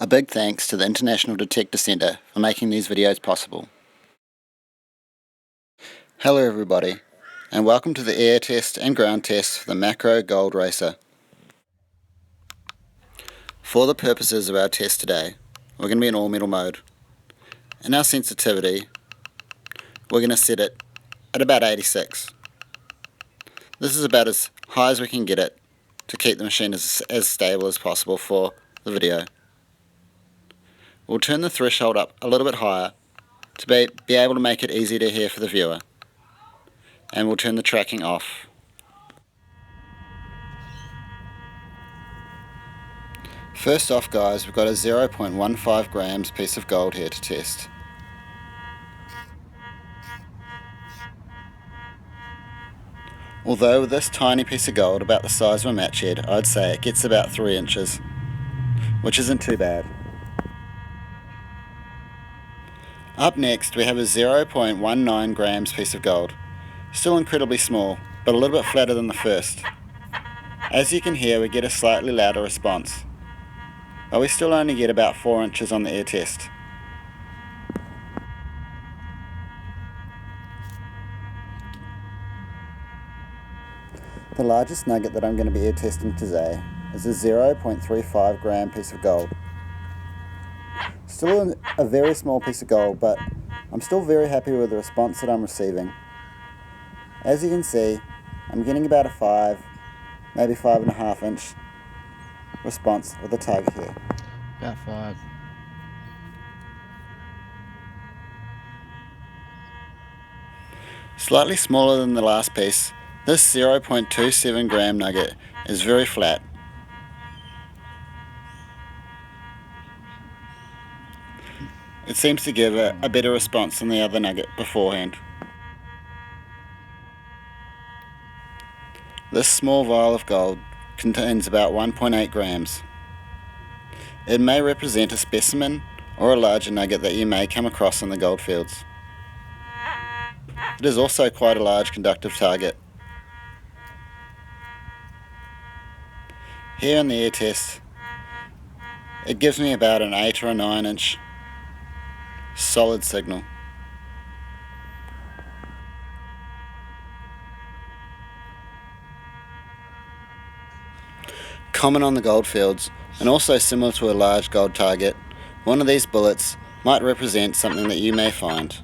A big thanks to the International Detector Centre for making these videos possible. Hello everybody, and welcome to the air test and ground test for the Makro Gold Racer. For the purposes of our test today, we're going to be in all metal mode. In our sensitivity, we're going to set it at about 86. This is about as high as we can get it to keep the machine as stable as possible for the video. We'll turn the threshold up a little bit higher to be able to make it easy to hear for the viewer, and we'll turn the tracking off. First off guys, we've got a 0.15 grams piece of gold here to test. Although with this tiny piece of gold about the size of a match head, I'd say it gets about 3 inches, which isn't too bad. Up next we have a 0.19 grams piece of gold. Still incredibly small, but a little bit flatter than the first. As you can hear, we get a slightly louder response, but we still only get about 4 inches on the air test. The largest nugget that I'm going to be air testing today is a 0.35 gram piece of gold. Still a very small piece of gold, but I'm still very happy with the response that I'm receiving. As you can see, I'm getting about a 5, maybe 5.5 inch response with the target here. About 5. Slightly smaller than the last piece, this 0.27 gram nugget is very flat. It seems to give a better response than the other nugget beforehand. This small vial of gold contains about 1.8 grams. It may represent a specimen or a larger nugget that you may come across in the goldfields. It is also quite a large conductive target. Here in the air test, it gives me about an 8 or a 9 inch solid signal. Common on the goldfields, and also similar to a large gold target, one of these bullets might represent something that you may find.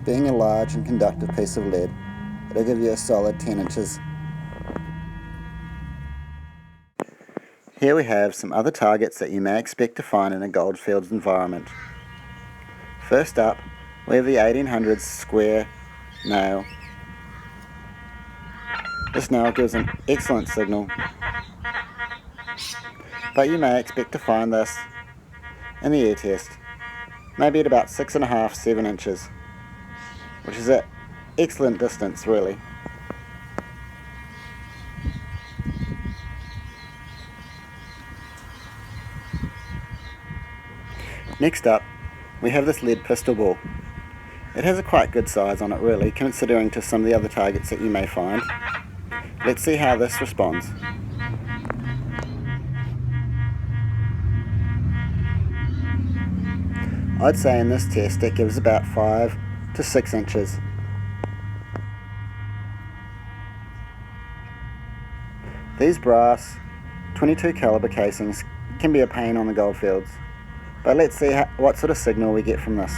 Being a large and conductive piece of lead, it'll give you a solid 10 inches. Here we have some other targets that you may expect to find in a goldfields environment. First up, we have the 1800s square nail. This nail gives an excellent signal, but you may expect to find this in the air test, maybe at about 6.5 to 7 inches, which is an excellent distance really. Next up, we have this lead pistol ball. It has a quite good size on it really, considering to some of the other targets that you may find. Let's see how this responds. I'd say in this test it gives about 5 to 6 inches. These brass 22 caliber casings can be a pain on the goldfields, but let's see what sort of signal we get from this.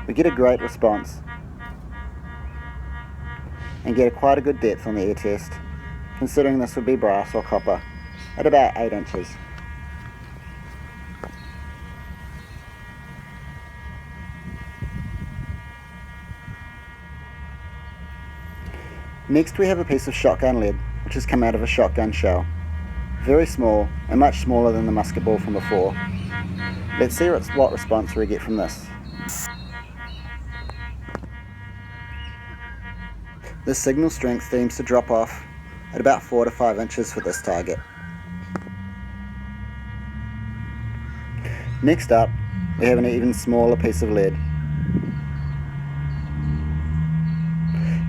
We get a great response and get quite a good depth on the air test, considering this would be brass or copper, at about 8 inches. Next we have a piece of shotgun lead, which has come out of a shotgun shell. Very small, and much smaller than the musket ball from before. Let's see what response we get from this. The signal strength seems to drop off at about 4 to 5 inches for this target. Next up, we have an even smaller piece of lead.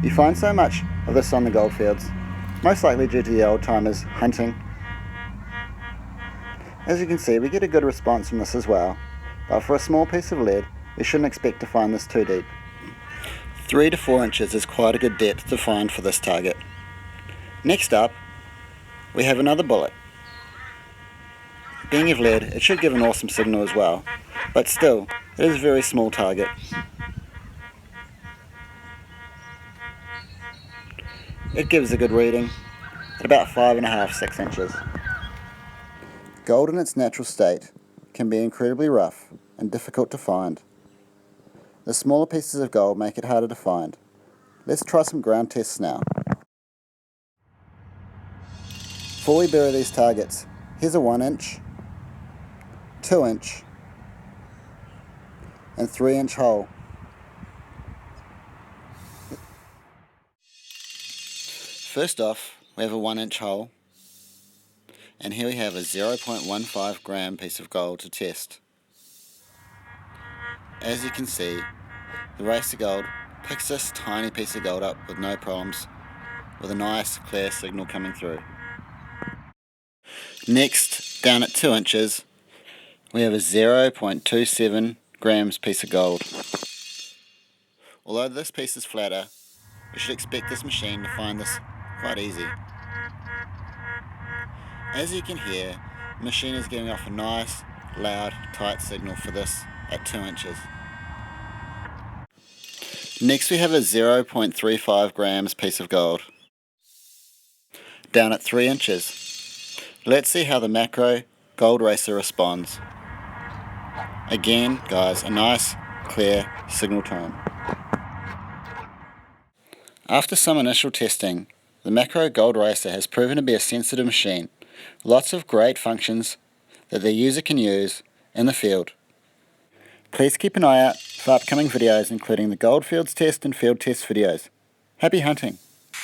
You find so much of this on the goldfields, most likely due to the old timers hunting. As you can see, we get a good response from this as well, but for a small piece of lead, we shouldn't expect to find this too deep. 3 to 4 inches is quite a good depth to find for this target. Next up, we have another bullet. Being of lead, it should give an awesome signal as well, but still, it is a very small target. It gives a good reading at about 5.5 to 6 inches. Gold in its natural state can be incredibly rough and difficult to find. The smaller pieces of gold make it harder to find. Let's try some ground tests now. Before we bury these targets, here's a 1 inch, 2 inch and 3 inch hole. First off, we have a 1 inch hole, and here we have a 0.15 gram piece of gold to test. As you can see, the racer gold picks this tiny piece of gold up with no problems, with a nice clear signal coming through. Next, down at 2 inches, we have a 0.27 grams piece of gold. Although this piece is flatter, we should expect this machine to find this quite easy. As you can hear, the machine is giving off a nice, loud, tight signal for this at 2 inches. Next we have a 0.35 grams piece of gold. Down at 3 inches. Let's see how the Makro gold racer responds. Again, guys, a nice, clear signal tone. After some initial testing, the Makro Gold Racer has proven to be a sensitive machine. Lots of great functions that the user can use in the field. Please keep an eye out for upcoming videos including the Goldfields test and field test videos. Happy hunting!